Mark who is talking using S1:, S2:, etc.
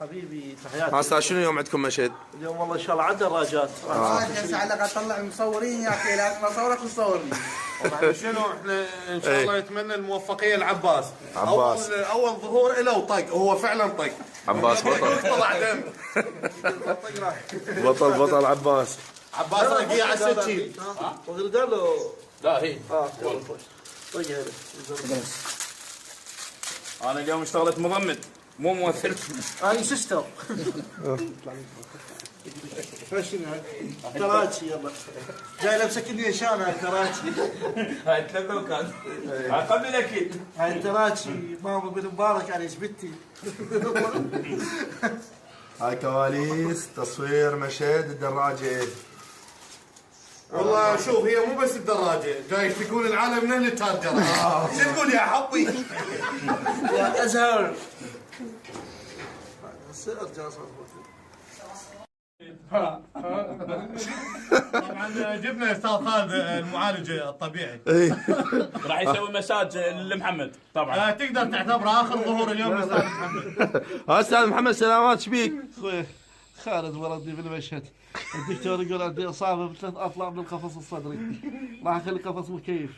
S1: حبيبي تحياتي.
S2: هسه شنو اليوم عندكم مشهد؟
S1: اليوم والله ان شاء الله عندنا دراجات.
S3: هسه على قاعد اطلع المصورين يا اخي، لازم اصورك وتصورني.
S4: شنو احنا ان شاء الله نتمنى الموفقيه لعباس.
S2: عباس.
S4: اول ظهور له وطق، هو فعلا طق.
S2: عباس بطل.
S4: طلع دم.
S2: بطل عباس.
S4: عباس رقيه على السكين.
S1: وقال له
S5: لا هي
S1: طق هذا.
S5: انا اليوم اشتغلت مضمن مو ممثل.
S1: هاي سيستر. فاشن كراتشي يلا. جاي لابسك شانها كراتشي.
S5: هاي تلبى وكان قبل الاكيد.
S1: هاي كراتشي ماما بن مبارك على جبتي.
S2: هاي كواليس تصوير مشهد الدراجة.
S4: والله شوف، هي مو بس الدراجه، جاي يشتكون العالم من اهل التارجر. شو تقول يا حبي؟
S1: يا ازهر.
S4: طبعا جبنا استاذ خالد المعالج الطبيعي.
S5: راح يسوي مساج لمحمد طبعا.
S4: تقدر تعتبره اخر ظهور اليوم لاستاذ محمد.
S2: استاذ محمد سلامات، شبيك؟
S1: اخوي خالد ولدني بالمشهد. الدكتور يقول عندي اصابه بثلاث اطلاع من القفص الصدري. راح اخلي قفص مكيف.